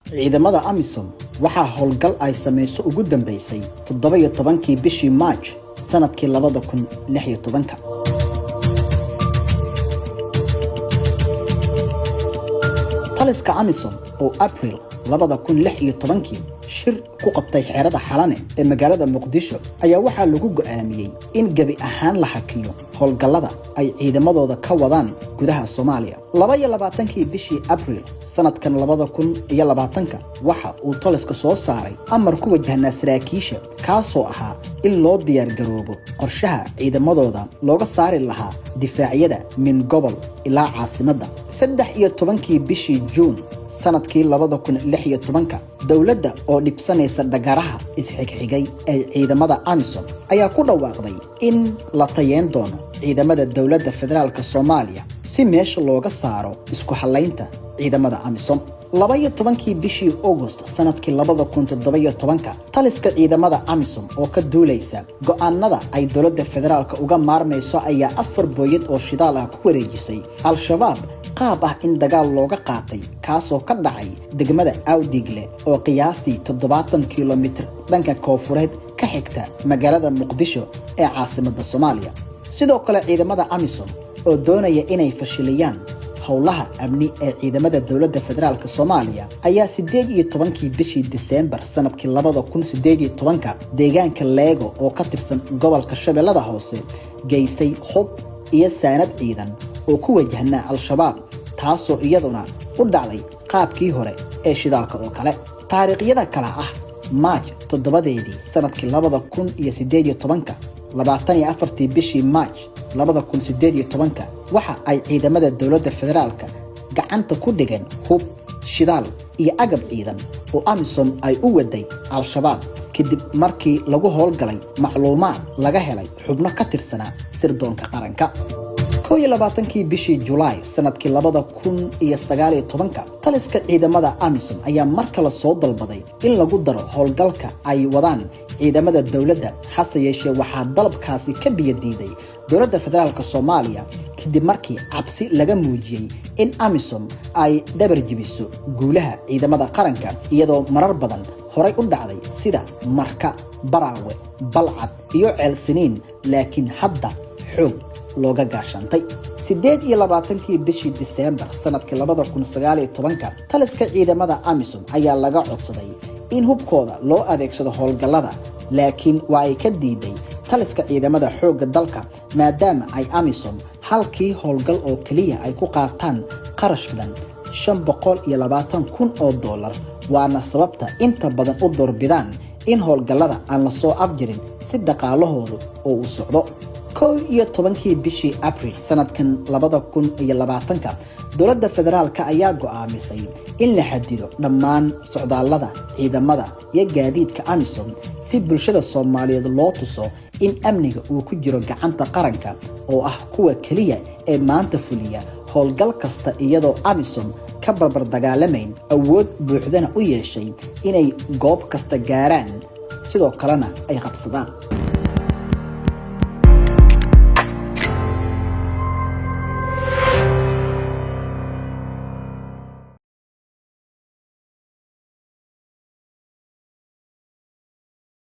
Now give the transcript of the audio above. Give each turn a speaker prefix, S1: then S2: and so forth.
S1: ciidamada AMISOM waxaa howlgal ay sameeyso ugu dambeysay 17kii bishii March sanadkii 2016. taliska AMISOM oo April 2016 shir ku qabtay xeerada xalane ee magaalada Muqdisho ayaa waxaa lagu go'aamiyay in gabi ahaan la hakiyo howlgallada ay ciidamadooda ka wadaan gudaha Soomaaliya. 22kii bishii April sanadkan 2020 waxa uu taliska soo saaray amar ku wajahnaa saraakiisha kaasoo ahaa in loo diyaar garoobo qorshaha ciidamadooda looga saari lahaa difaacyada min gobol ilaa caasimadda. 13kii bishii June sanadkii 2016 dawladda oo dhibsanaysa dhagaraha isxigxigay ee ciidamada AMISOM ayaa ku dhawaaqday in la tayeen doono ciidamada dawladda federaalka Soomaaliya si meesha looga saaro isku halaynta ciidamada AMISOM. 12kii bishii August sanadkii 2017 taliska ciidamada AMISOM oo ka duulaysa go'aanada ay dawladda federaalka uga maarmayso ayaa 4 booyad oo shidaal ah ku wareejisay Al-Shabaab qaab ah in dagaal looga qaatay kaasoo ka dhacay degmada Awdigle oo qiyaastii 70 kiiloomitir dhanka koonfureed ka xigta magaalada Muqdisho ee caasimadda Soomaaliya. sidoo kale ciidamada AMISOM oo doonaya inay fashiliyaan howlaha amni ee ciidamada dawladda federaalka Soomaaliya ayaa 18kii bishii December sanadkii 2018 deegaanka Leego oo ka tirsan gobolka Shabeellada Hoose geysay hub iyo saanad ciidan oo ku wajahnaa Al-Shabaab taasoo iyaduna u dhacday qaabkii hore ee shidaalka oo kale. taariikhyada kala ah March 7 sanadkii 2018 24 bishii March 2018 waxa ay ciidamada dawladda federaalka gacanta ku dhigeen hub shidaal iyo agab ciidan oo AMISOM ay u waday Al-Shabaab kadib markii lagu howlgalay macluumaad laga helay xubno ka tirsanaa sirdoonka qaranka. 22kii bishii July sanadkii 2019 taliska ciidamada AMISOM ayaa mar kale soo dalbaday in lagu daro howlgalka ay wadaan ciidamada dawladda hase yeeshee waxaa dalabkaasi ka biyadiiday dawladda federaalka Soomaaliya kadib markii cabsi laga muujiyay in AMISOM ay dabar jibiso guulaha ciidamada qaranka iyadoo marar badan horay u dhacday sida Marka, Baraawe, Balcad iyo Ceelsiniin laakiin hadda xoog looga gaashantay. 28kii bishii December sanadkii 2019 taliska ciidamada AMISOM ayaa laga codsaday in hubkooda loo adeegsado howlgallada laakiin waa ay ka diiday taliska ciidamada xoogga dalka maadaama ay AMISOM halkii howlgal oo kaliya ay ku qaataan qarash dhan $520,000 waana sababta inta badan u doorbidaan in howlgallada aan la soo afjirin si dhaqaalahoodu oo u socdo. 11kii bishii April sanadkan 2020 dawladda federaalka ayaa go'aamisay in la xadido dhammaan socdaallada ciidamada iyo gaadiidka AMISOM si bulshada Soomaaliyeed loo tuso in amniga uu ku jiro gacanta qaranka oo ah kuwa kaliya ee maanta fuliya howlgal kasta iyadoo AMISOM ka barbar dagaalamayn awood buuxdana u yeeshay inay goob kasta gaaraan sidoo kalena ay qabsadaan.